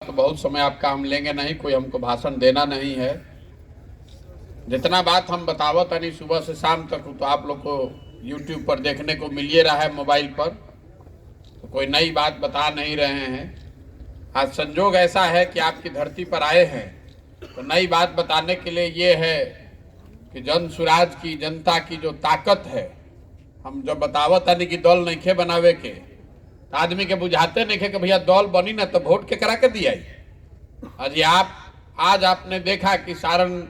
तो बहुत समय आपका हम लेंगे नहीं, कोई हमको भाषण देना नहीं है। जितना बात हम बतावत नहीं सुबह से शाम तक तो आप लोग को YouTube पर देखने को मिल रहा है, मोबाइल पर, तो कोई नई बात बता नहीं रहे हैं। आज संजोग ऐसा है कि आपकी धरती पर आए हैं तो नई बात बताने के लिए ये है कि जन सुराज की, जनता की जो ताकत है, हम जब बतावत नहीं कि दल नहीं खे बनावे के, तो आदमी के बुझाते नहीं खे कि भैया दल बनी ना तो वोट के करा के दिया। आज आपने देखा कि सारण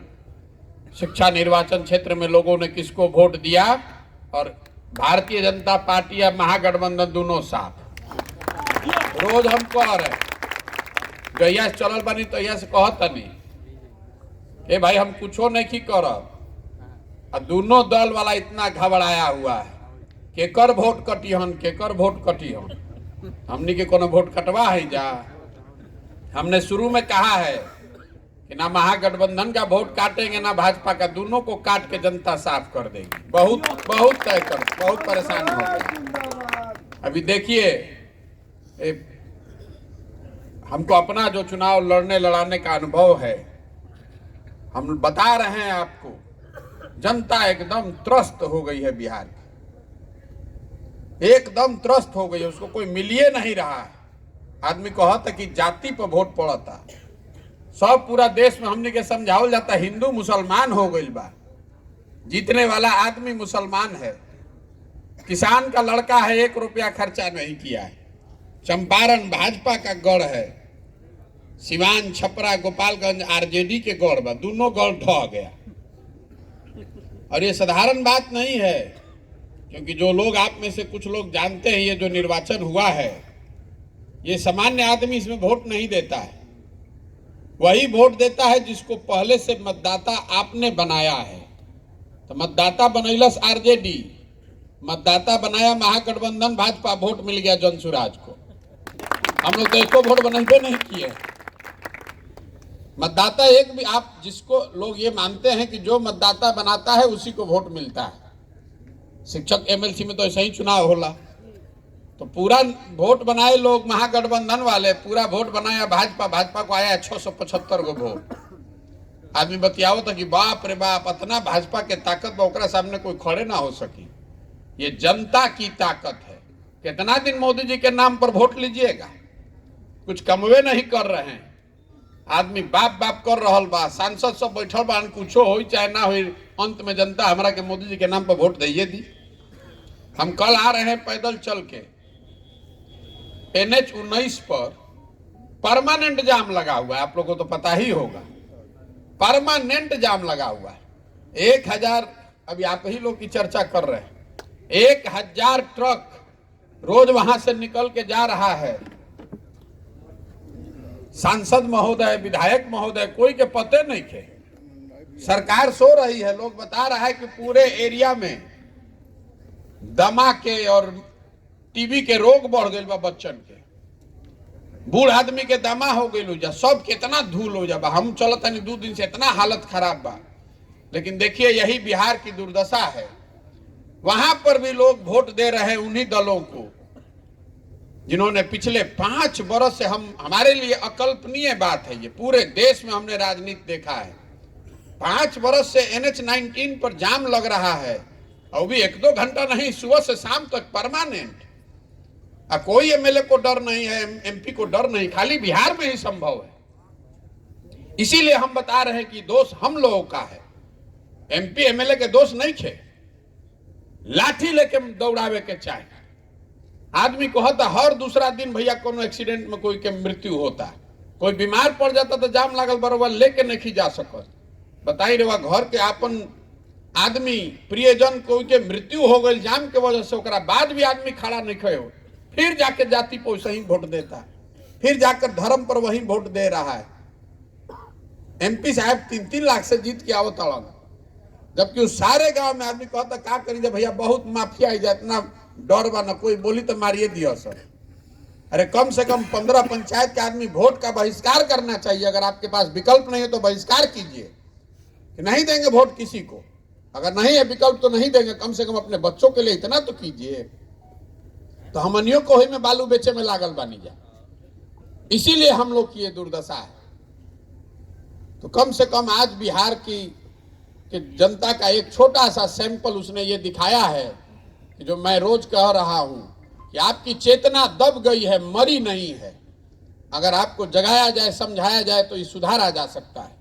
शिक्षा निर्वाचन क्षेत्र में लोगों ने किसको वोट दिया, और भारतीय जनता पार्टी या महागठबंधन दोनों साथ। रोज हम कह रहे गैया से चलल बनी तो यह से कहत नहीं ए भाई हम कुछो नहीं करब, और दोनों दल वाला इतना घबराया हुआ है केकर वोट कटिहन, केकर वोट कटिहन। हमने के कोनो वोट कटवा है जा। हमने शुरू में कहा है कि ना महागठबंधन का वोट काटेंगे ना भाजपा का, दोनों को काट के जनता साफ कर देगी। बहुत तय कर, बहुत परेशान हो गए। अभी देखिए हमको अपना जो चुनाव लड़ाने का अनुभव है, हम बता रहे हैं आपको, जनता एकदम त्रस्त हो गई है। बिहार एकदम त्रस्त हो गई है, उसको कोई मिलिए नहीं रहा है। आदमी कहता कि जाति पर वोट पड़ता, सब पूरा देश में हमने के समझावल जाता हिंदू मुसलमान हो गई बा। जीतने वाला आदमी मुसलमान है, किसान का लड़का है, 1 रुपया खर्चा नहीं किया है। चंपारण भाजपा का गढ़ है, सिवान छपरा गोपालगंज आरजेडी के गढ़ बा, दोनों गढ़ ढह गया। और ये साधारण बात नहीं है, क्योंकि जो लोग आप में से कुछ लोग जानते हैं, ये जो निर्वाचन हुआ है, ये सामान्य आदमी इसमें वोट नहीं देता है। वही वोट देता है जिसको पहले से मतदाता आपने बनाया है। तो मतदाता बनैलस आरजेडी, मतदाता बनाया महागठबंधन भाजपा, वोट मिल गया जनसुराज को। हम लोग तो एको वोट बनैबे नहीं किए। मतदाता एक भी, आप जिसको लोग ये मानते हैं कि जो मतदाता बनाता है उसी को वोट मिलता है। शिक्षक एमएलसी में तो ऐसा ही चुनाव होला, तो पूरा वोट बनाए लोग महागठबंधन वाले, पूरा वोट बनाया भाजपा, भाजपा को आया 675 गो वोट। आदमी बतियाओ था कि बाप रे बाप, इतना भाजपा के ताकत ओकरा सामने कोई खड़े ना हो सकी। ये जनता की ताकत है। कितना दिन मोदी जी के नाम पर वोट लीजिएगा, कुछ कमवे नहीं कर रहे हैं। आदमी बाप बाप कर रहा बा, सांसद सब बैठल बा, कुछो हो चाहे ना हो, अंत में जनता हमारा के मोदी जी के नाम पर वोट दइए दी। हम कल आ रहे हैं पैदल चल के, NH-19 पर परमानेंट जाम लगा हुआ है, आप लोगों को तो पता ही होगा, परमानेंट जाम लगा हुआ है। 1000, अभी आप ही लोग की चर्चा कर रहे हैं, 1000 ट्रक रोज वहां से निकल के जा रहा है। सांसद महोदय, विधायक महोदय, कोई के पते नहीं थे। सरकार सो रही है। लोग बता रहा है कि पूरे एरिया में दमा के और टीबी के रोग बढ़ गए बा, बच्चन के, बूढ़ आदमी के दमा हो गई जा, सब कितना धूल हो जा। हम चलता नहीं 2 दिन से, इतना हालत खराब बा। लेकिन देखिए यही बिहार की दुर्दशा है। वहां पर भी लोग वोट दे रहे हैं उन्हीं दलों को जिन्होंने पिछले 5 वर्ष से, हमारे लिए अकल्पनीय बात है ये, पूरे देश में हमने राजनीति देखा है। 5 वर्ष से NH-19 पर जाम लग रहा है, और भी 1-2 घंटा नहीं, सुबह से शाम तक परमानेंट। कोई एमएलए को डर नहीं है, एमपी को डर नहीं, खाली बिहार में ही संभव है। इसीलिए हम बता रहे हैं कि दोष हम लोगों का है, एमपी एमएलए के दोष नहीं थे। लाठी लेके दौड़ावे के चाहे। आदमी को होता हर दूसरा दिन भैया कोनो एक्सीडेंट में कोई के मृत्यु होता, कोई बीमार पड़ जाता तो जाम लागल बरोबर लेके नहीं जा सकत। बताई रहा घर के आपन आदमी प्रियजन कोई के मृत्यु हो गई जाम के वजह से, ओकरा बाद भी आदमी खड़ा नहीं खड़े हो, फिर जाके जाति पर वही वोट देता है, फिर जाकर धर्म पर वही वोट दे रहा है। एमपी साहब 3-3 लाख से जीत के आवत अड़न, जबकि उस सारे गांव में आदमी कहता का करी जा भैया, बहुत माफिया है, इतना डर बा, ना कोई बोली तो मारिए दिया सर। अरे कम से कम 15 पंचायत के आदमी वोट का बहिष्कार करना चाहिए। अगर आपके पास विकल्प नहीं है तो बहिष्कार कीजिए कि नहीं देंगे वोट किसी को। अगर नहीं है विकल्प तो नहीं देंगे, कम से कम अपने बच्चों के लिए इतना तो कीजिए। तो हमनियों को ही में बालू बेचे में लागल बानी जा। इसीलिए हम लोग की ये दुर्दशा है। तो कम से कम आज बिहार की जनता का एक छोटा सा सैंपल उसने ये दिखाया है कि जो मैं रोज कह रहा हूं कि आपकी चेतना दब गई है, मरी नहीं है। अगर आपको जगाया जाए, समझाया जाए तो ये सुधारा जा सकता है।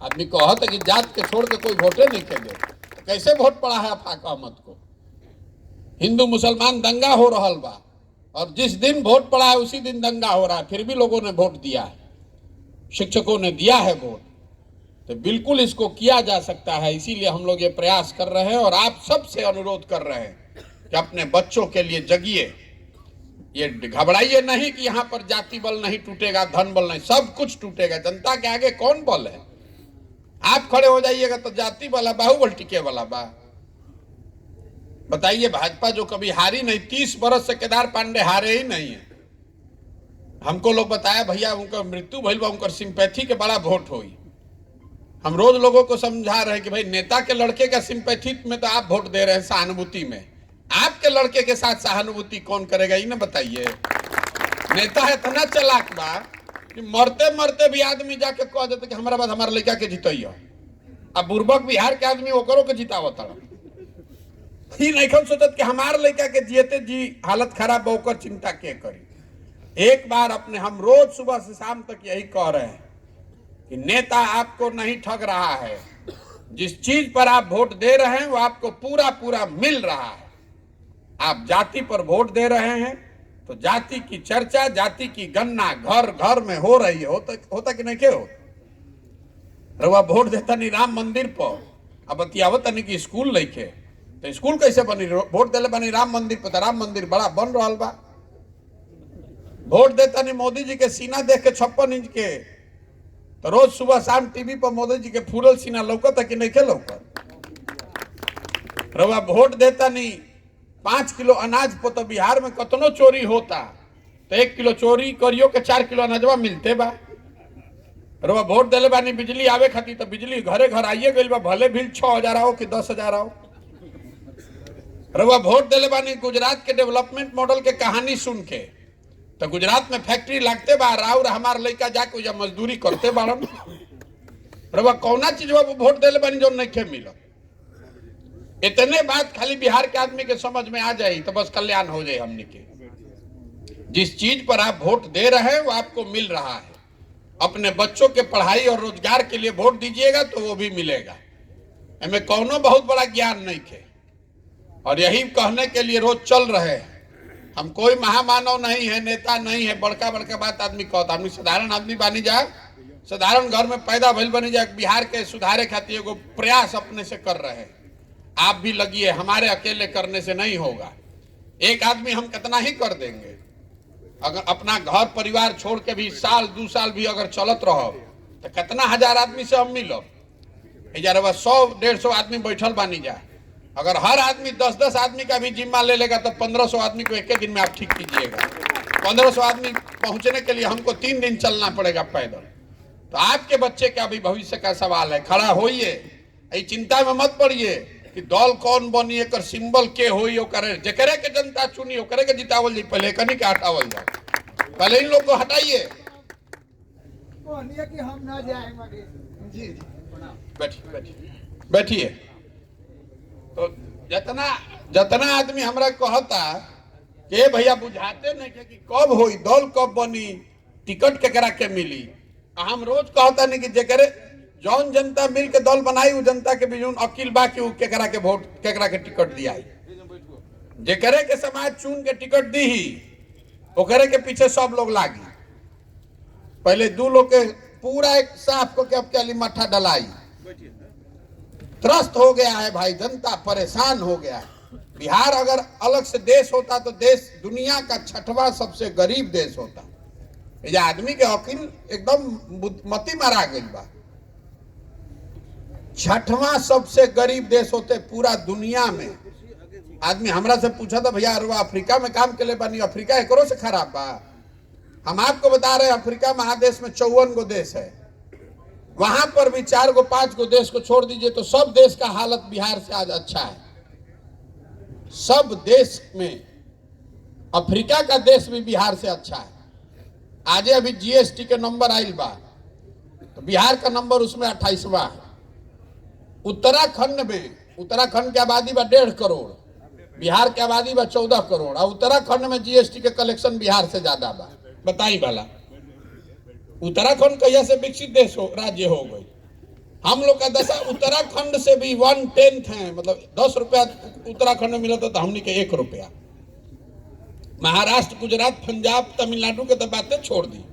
आदमी कहत है कि जात के छोड़ के कोई वोटे नहीं के दे, तो कैसे वोट पड़ा है आफाक अहमद को? हिंदू मुसलमान दंगा हो रहा बा और जिस दिन वोट पड़ा है उसी दिन दंगा हो रहा है, फिर भी लोगों ने वोट दिया है, शिक्षकों ने दिया है वोट। तो बिल्कुल इसको किया जा सकता है। इसीलिए हम लोग ये प्रयास कर रहे हैं और आप सबसे अनुरोध कर रहे हैं कि अपने बच्चों के लिए जगिए। ये घबराइए नहीं कि यहाँ पर जाति बल नहीं टूटेगा, धन बल नहीं, सब कुछ टूटेगा। जनता के आगे कौन बल है? आप खड़े हो जाइएगा तो जाति वाला बाहुबल टिके वाला बा। बताइए, भाजपा जो कभी हारी नहीं, 30 बरस से केदार पांडे हारे ही नहीं है। हमको लोग बताया भैया उनका मृत्यु भइल बा, उनकर सिंपैथी के बड़ा वोट होई। हम रोज लोगों को समझा रहे हैं कि भाई नेता के लड़के का सिंपैथी में तो आप वोट दे रहे हैं, सहानुभूति में। आपके लड़के के साथ सहानुभूति कौन करेगा, ये ना बताइए। नेता है इतना चालाक बा कि मरते मरते भी आदमी जाके कह देते कि हमारा बाद हमारे लड़का के जितैया। अब बुर्बक बिहार के आदमी ओकरों के जितावत ही नहीं सोचत कि हमारे लड़का के जियते जी हालत खराब होकर चिंता के करी। एक बार अपने हम रोज सुबह से शाम तक यही कह रहे हैं कि नेता आपको नहीं ठग रहा है। जिस चीज पर आप वोट दे रहे हैं वो आपको पूरा पूरा मिल रहा है। आप जाति पर वोट दे रहे हैं तो जाति की चर्चा, जाति की गणना घर घर में हो रही है। होता कि नहीं के हो? रवा वोट देता नहीं राम मंदिर पर, अब बतियावत नहीं कि स्कूल लेके, तो स्कूल कैसे बनी? वोट देले बनी राम मंदिर पर, राम मंदिर बड़ा बन रहा बा। वोट देता नहीं मोदी जी के सीना देख के 56 इंच के, तो रोज सुबह शाम टीवी पर मोदी जी के फूलल सीना लौकत है कि नहीं के लौकत? रवा वोट देता नहीं 5 किलो अनाज पर, तो बिहार में कतनो चोरी होता तो 1 किलो चोरी करियो के 4 किलो अनाजवा मिलते बा। रवा वोट देले बानी बिजली आवे खातिर, तो बिजली घरे घर आइए गई बा, भले भी 6,000 आओ कि 10,000 आओ। रवा वोट देले बानी गुजरात के डेवलपमेंट मॉडल के कहानी सुन के, तो गुजरात में फैक्ट्री लगते बा, और हमार लड़का जाके या मजदूरी करते बाड़न। रवा कौना चीज वोट देले बानी जो नहीं मिला? इतने बात खाली बिहार के आदमी के समझ में आ जाए तो बस कल्याण हो जाए हमने के। जिस चीज पर आप वोट दे रहे हैं वो आपको मिल रहा है। अपने बच्चों के पढ़ाई और रोजगार के लिए वोट दीजिएगा तो वो भी मिलेगा। हमें कौनो बहुत बड़ा ज्ञान नहीं थे और यही कहने के लिए रोज चल रहे हैं। हम कोई महामानव नहीं है, नेता नहीं है, बड़का बड़का बात आदमी कहता। आदमी साधारण आदमी बनी जाए, साधारण घर में पैदा भइल बनी जाए। बिहार के सुधारे खातिर एगो प्रयास अपने से कर रहे हैं। आप भी लगिए, हमारे अकेले करने से नहीं होगा। एक आदमी हम कितना ही कर देंगे। अगर अपना घर परिवार छोड़ के भी साल 2 साल भी अगर चलत रहो तो कितना हजार आदमी से हम मिलो। 100-150 आदमी बैठल बानी जाए। अगर हर आदमी 10-10 आदमी का भी जिम्मा ले लेगा तो 1500 आदमी को एक दिन में आप ठीक कीजिएगा। 1500 आदमी पहुंचने के लिए हमको 3 दिन चलना पड़ेगा पैदल। तो आपके बच्चे का भी भविष्य का सवाल है। खड़ा होइए, चिंता में मत पड़िए कि दल कौन बनी, एक सिंबल के होई, जकरे के जनता चुनी ओकरे के जितावल जाए। पहले कनी के हटावल जाए, पहले इन लोग को हटाइए। कि हम ना जाएंगे। जी बैठिए। तो जितना आदमी हमरा कहता के भैया बुझाते नहीं कि कब होई, दल कब बनी, टिकट केकरा के मिली। हम रोज कहता नहीं कि जकरे जौन जनता मिल के दल बनाई वो जनता के भी अकील बा कि केकरा के वोट, केकरा के टिकट दियाई। जेकरे के समाज चुन के टिकट दी ही ओकरे के पीछे सब लोग लागी। पहले 2 लोग के पूरा एक साफ को के अब क्या मट्ठा डलाई। त्रस्त हो गया है भाई, जनता परेशान हो गया है। बिहार अगर अलग से देश होता तो देश दुनिया का 6वां सबसे गरीब देश होता। ये आदमी के अकील एकदम मती मारा गई बा। 6वां सबसे गरीब देश होते पूरा दुनिया में। आदमी हमरा से पूछा था भैया अरे अफ्रीका में काम के लिए बनी, अफ्रीका एकरो से खराब बा? हम आपको बता रहे हैं अफ्रीका महादेश में 54 गो देश है। वहां पर भी 4 गो 5 गो देश को छोड़ दीजिए तो सब देश का हालत बिहार से आज अच्छा है। सब देश में अफ्रीका का देश भी बिहार से अच्छा है। आजे अभी जीएसटी के नंबर आइल बा, तो बिहार का नंबर उसमें 28वां है। उत्तराखंड की आबादी बा 1.5 करोड़, बिहार की आबादी बा 14 करोड़, और उत्तराखंड में जीएसटी के कलेक्शन बिहार से ज्यादा बा। बताई वाला उत्तराखंड कहिया से विकसित देश राज्य हो गई। हम लोग का दशा उत्तराखंड से भी 1/10 है, मतलब 10 रुपया उत्तराखंड में मिला तो हमने के 1 रुपया। महाराष्ट्र, गुजरात, पंजाब, तमिलनाडु के तो बातें छोड़ दी,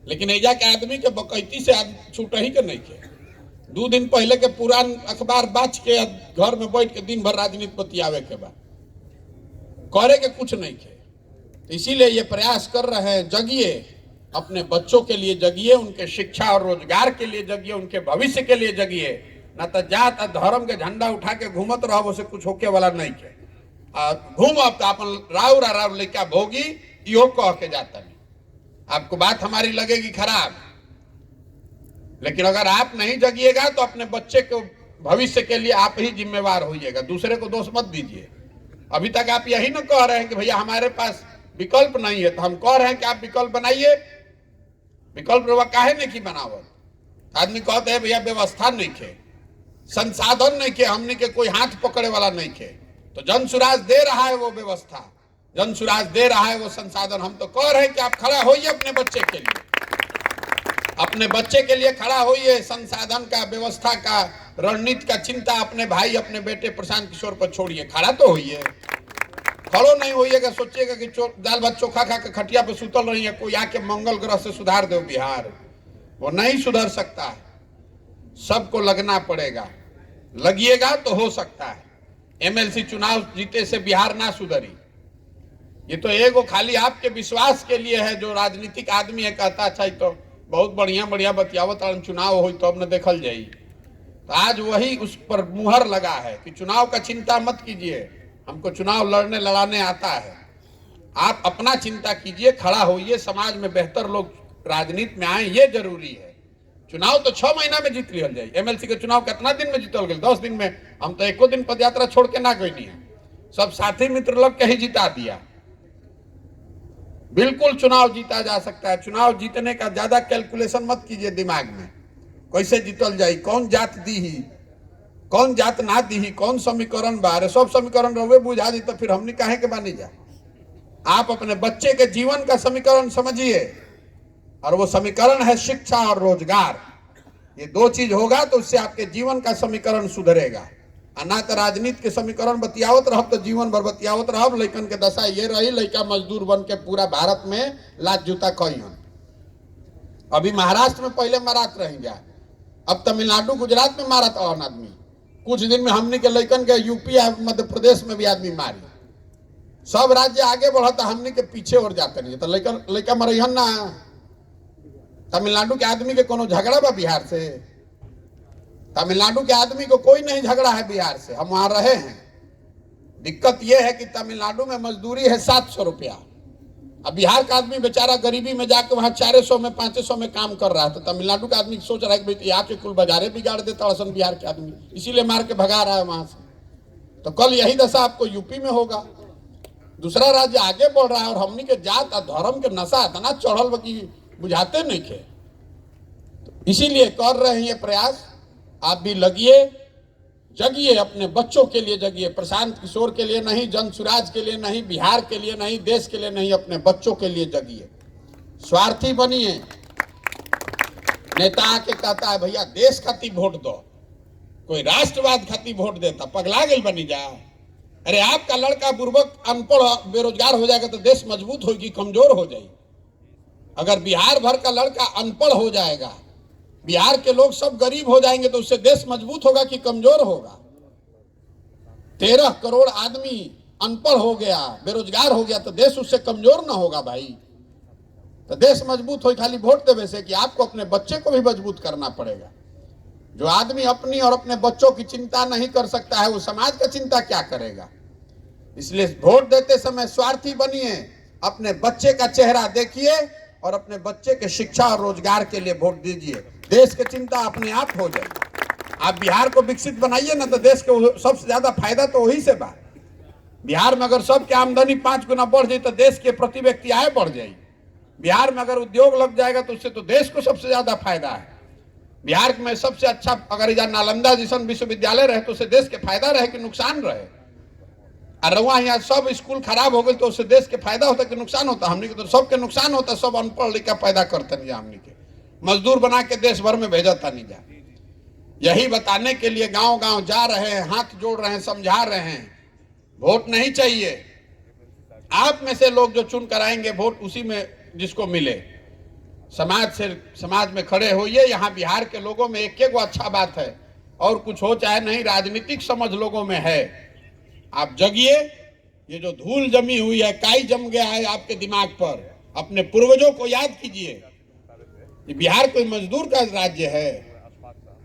लेकिन एजा के आदमी के बकैती से छूट ही के नहीं के। 2 दिन पहले के पुरान अखबार बाच के घर में बैठ के दिन भर राजनीति बतियावे के बाद करे के कुछ नहीं के। तो इसीलिए ये प्रयास कर रहे हैं, जगिए, अपने बच्चों के लिए जगिए, उनके शिक्षा और रोजगार के लिए जगिए, उनके भविष्य के लिए जगिए। न तो जात धर्म के झंडा उठा के घूमत रहो, उसे कुछ होके वाला नहीं के। घूम अब तो अपन राव लेके भोगी यो कह के जाता नहीं। आपको बात हमारी लगेगी खराब, लेकिन अगर आप नहीं जगिएगा तो अपने बच्चे को भविष्य के लिए आप ही जिम्मेवार होइएगा, दूसरे को दोष मत दीजिए। अभी तक आप यही ना कह रहे हैं कि भैया हमारे पास विकल्प नहीं है, तो हम कह रहे हैं कि आप विकल्प बनाइए। विकल्प काहे नहीं की बनावत? आदमी कहते हैं भैया व्यवस्था नहीं खे, संसाधन नहीं खे, हमने के कोई हाथ पकड़े वाला नहीं खे। तो जन सुराज दे रहा है वो व्यवस्था, जन सुराज दे रहा है वो संसाधन। हम तो कह रहे हैं कि आप खड़ा होइए अपने बच्चे के लिए, अपने बच्चे के लिए खड़ा होइए। संसाधन का, व्यवस्था का, रणनीति का चिंता अपने भाई, अपने बेटे प्रशांत किशोर पर छोड़िए, खड़ा तो होइए। खड़ो नहीं होइएगा, सोचिएगा कि दाल भात चोखा खा के खटिया पे सुतल रही है, कोई आके मंगल ग्रह से सुधार दो बिहार, वो नहीं सुधर सकता है। सबको लगना पड़ेगा, लगिएगा तो हो सकता है। एमएलसी चुनाव जीते से बिहार ना सुधरी। ये तो एगो खाली आपके विश्वास के लिए है। जो राजनीतिक आदमी है कहता अच्छा तो बहुत बढ़िया बतियावत चुनाव हो तो अब न देखल जाई। तो आज वही उस पर मुहर लगा है कि चुनाव का चिंता मत कीजिए, हमको चुनाव लड़ने लड़ाने आता है। आप अपना चिंता कीजिए, खड़ा होइए, समाज में बेहतर लोग राजनीति में आए, ये जरूरी है। चुनाव तो 6 महीना में जीत लिया जाए। एमएलसी के चुनाव कितना दिन में जीतल गए? 10 दिन में। हम तो एको दिन पदयात्रा छोड़ के ना गई नहीं है, सब साथी मित्र लग के ही जिता दिया। बिल्कुल चुनाव जीता जा सकता है। चुनाव जीतने का ज्यादा कैलकुलेशन मत कीजिए दिमाग में, कैसे जीतल जाए, कौन जात दी ही, कौन जात ना दी ही, कौन समीकरण बारे, सब समीकरण रहे बुझा दी तो फिर हमने काहे के बानी जा। आप अपने बच्चे के जीवन का समीकरण समझिए, और वो समीकरण है शिक्षा और रोजगार। ये 2 चीज होगा तो उससे आपके जीवन का समीकरण सुधरेगा। ना तो राजनीति के समीकरण बतियावत रहब तो जीवन भर बतियावत रहब। लइकन के दशा ये रही, लइका मजदूर बन के पूरा भारत में लात जूता कहियन। अभी महाराष्ट्र में पहले मारत रही जा, अब तमिलनाडु गुजरात में मारत आदमी। कुछ दिन में हमने के लइकन के यूपी मध्य प्रदेश में भी आदमी मारी। सब राज्य आगे बढ़ता, हमने के पीछे और जाते नहीं। तो लइका मरहन ना। तमिलनाडु के आदमी के कोनो झगड़ा बा बिहार से? तमिलनाडु के आदमी को कोई नहीं झगड़ा है बिहार से, हम वहां रहे हैं। दिक्कत यह है कि तमिलनाडु में मजदूरी है 700 रुपया। अब बिहार का आदमी बेचारा गरीबी में जाकर वहां 400 में 500 में काम कर रहा है। तो तमिलनाडु का आदमी सोच रहा है कि यहाँ के कुल बाजारे बिगाड़ देता असन बिहार के आदमी, इसीलिए मार के भगा रहा है वहां से। तो कल यही दशा आपको यूपी में होगा। दूसरा राज्य आगे बढ़ रहा है और हमनी के जात और धर्म के नशा इतना चढ़ल कि बुझाते नहीं थे। इसीलिए कर रहे हैं ये प्रयास। आप भी लगिए, जगिए, अपने बच्चों के लिए जगिए, प्रशांत किशोर के लिए नहीं, जन सुराज के लिए नहीं, बिहार के लिए नहीं, देश के लिए नहीं, अपने बच्चों के लिए जगिए। स्वार्थी बनिए। नेता आके कहता है भैया देश खातिर वोट दो, कोई राष्ट्रवाद खातिर वोट देता, पगला गई बनी जा। अरे आपका लड़का बुर्बक, अनपढ़, बेरोजगार हो जाएगा तो देश मजबूत होगी, कमजोर हो जाएगी। अगर बिहार भर का लड़का अनपढ़ हो जाएगा, बिहार के लोग सब गरीब हो जाएंगे तो उससे देश मजबूत होगा कि कमजोर होगा? 13 करोड़ आदमी अनपढ़ हो गया, बेरोजगार हो गया तो देश उससे कमजोर ना होगा भाई। तो देश मजबूत हो खाली वोट देवे से कि आपको अपने बच्चे को भी मजबूत करना पड़ेगा। जो आदमी अपनी और अपने बच्चों की चिंता नहीं कर सकता है वो समाज का चिंता क्या करेगा? इसलिए वोट देते समय स्वार्थी बनिए, अपने बच्चे का चेहरा देखिए और अपने बच्चे के शिक्षा और रोजगार के लिए वोट दीजिए। देश की चिंता अपने आप हो जाएगी। आप बिहार को विकसित बनाइए ना तो देश के सबसे ज्यादा फायदा तो वही से बा। बिहार में अगर सबकी आमदनी 5 गुना बढ़ जाए तो देश के प्रति व्यक्ति आय बढ़ जाए। बिहार में अगर उद्योग लग जाएगा तो उससे तो देश को सबसे ज्यादा फायदा है। बिहार में सबसे अच्छा अगर इधर नालंदा जैसा विश्वविद्यालय रहे तो उससे देश के फायदा रहे कि नुकसान रहे। और वहाँ यहाँ सब स्कूल खराब हो गए तो उससे देश के फायदा होता कि नुकसान होता? हमने के तो सबके नुकसान होता। सब अनपढ़ लिखा पैदा करते नहीं, हमने के मजदूर बना के देश भर में भेजता नहीं जा। यही बताने के लिए गांव गांव जा रहे हैं, हाथ जोड़ रहे हैं, समझा रहे हैं। वोट नहीं चाहिए, आप में से लोग जो चुन कर आएंगे वोट उसी में जिसको मिले। समाज में खड़े होइए। यहाँ बिहार के लोगों में एक एक अच्छा बात है, और कुछ हो चाहे नहीं, राजनीतिक समझ लोगों में है। आप जगिए। ये जो धूल जमी हुई है, काई जम गया है आपके दिमाग पर, अपने पूर्वजों को याद कीजिए। ये बिहार कोई मजदूर का राज्य है।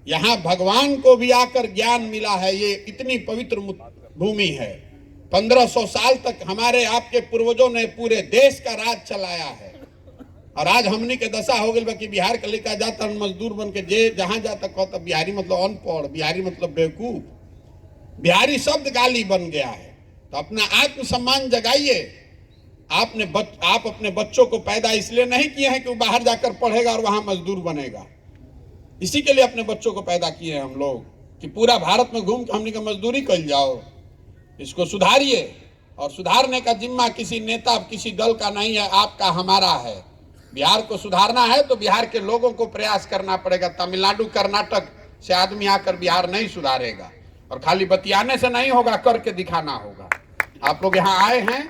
यहाँ भगवान को भी आकर ज्ञान मिला है। ये इतनी पवित्र भूमि है। 1500 साल तक हमारे आपके पूर्वजों ने पूरे देश का राज चलाया है। और आज हमनी के दशा हो गई कि बिहार के लेकर जाता मजदूर बन के जे जहां जाता कहता बिहारी मतलब अनपढ़, बिहारी मतलब बेवकूफ, बिहारी शब्द गाली बन गया है। तो अपना आत्मसम्मान जगाइए। आप अपने बच्चों को पैदा इसलिए नहीं किए हैं कि वो बाहर जाकर पढ़ेगा और वहां मजदूर बनेगा। इसी के लिए अपने बच्चों को पैदा किए हैं हम लोग कि पूरा भारत में घूम के हमने का मजदूरी कर जाओ। इसको सुधारिए। और सुधारने का जिम्मा किसी नेता किसी दल का नहीं है, आपका हमारा है। बिहार को सुधारना है तो बिहार के लोगों को प्रयास करना पड़ेगा। तमिलनाडु कर्नाटक से आदमी आकर बिहार नहीं सुधारेगा। और खाली बतियाने से नहीं होगा, करके दिखाना होगा। आप लोग यहाँ आए हैं,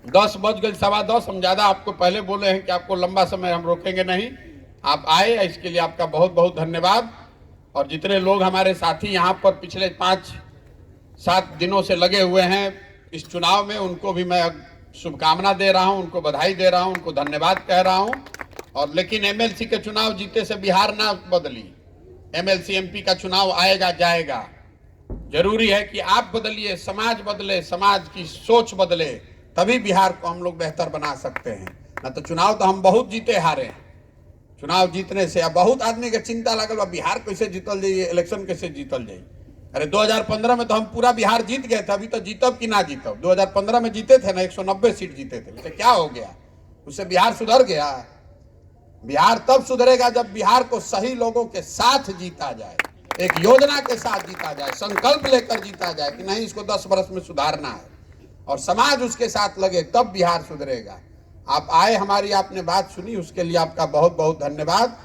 10 बज गए, 10:15। हम ज्यादा आपको पहले बोले हैं कि आपको लंबा समय हम रोकेंगे नहीं। आप आए, इसके लिए आपका बहुत बहुत धन्यवाद। और जितने लोग हमारे साथी यहाँ पर पिछले 5-7 दिनों से लगे हुए हैं इस चुनाव में, उनको भी मैं शुभकामना दे रहा हूं, उनको बधाई दे रहा हूं, उनको धन्यवाद कह रहा हूं। और लेकिन एमएलसी के चुनाव जीते से बिहार ना बदली। एमएलसी एमपी का चुनाव आएगा जाएगा। जरूरी है कि आप बदलिए, समाज बदले, समाज की सोच बदले, तभी बिहार को हम लोग बेहतर बना सकते हैं। ना तो चुनाव तो हम बहुत जीते हारे। चुनाव जीतने से अब बहुत आदमी के चिंता लगल बा बिहार कैसे जीतल जाइए, इलेक्शन कैसे जीतल जाइए। अरे 2015 में तो हम पूरा बिहार जीत गए थे। अभी तो जीतब कि ना जीतब? 2015 में जीते थे ना, 190 सीट जीते थे। तो क्या हो गया? उससे बिहार सुधर गया? बिहार तब सुधरेगा जब बिहार को सही लोगों के साथ जीता जाए, एक योजना के साथ जीता जाए, संकल्प लेकर जीता जाए कि नहीं इसको 10 वर्ष में सुधारना है, और समाज उसके साथ लगे, तब बिहार सुधरेगा। आप आए, हमारी आपने बात सुनी, उसके लिए आपका बहुत बहुत धन्यवाद।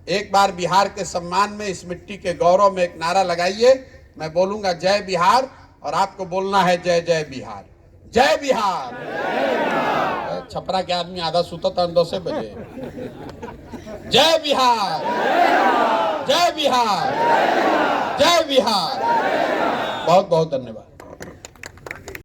एक बार बिहार के सम्मान में, इस मिट्टी के गौरव में एक नारा लगाइए। मैं बोलूंगा जय बिहार, और आपको बोलना है जय जय बिहार। जय बिहार। छपरा के आदमी आधा सुता था 10 बजे। जय बिहार, जय बिहार, जय बिहार। बहुत बहुत धन्यवाद।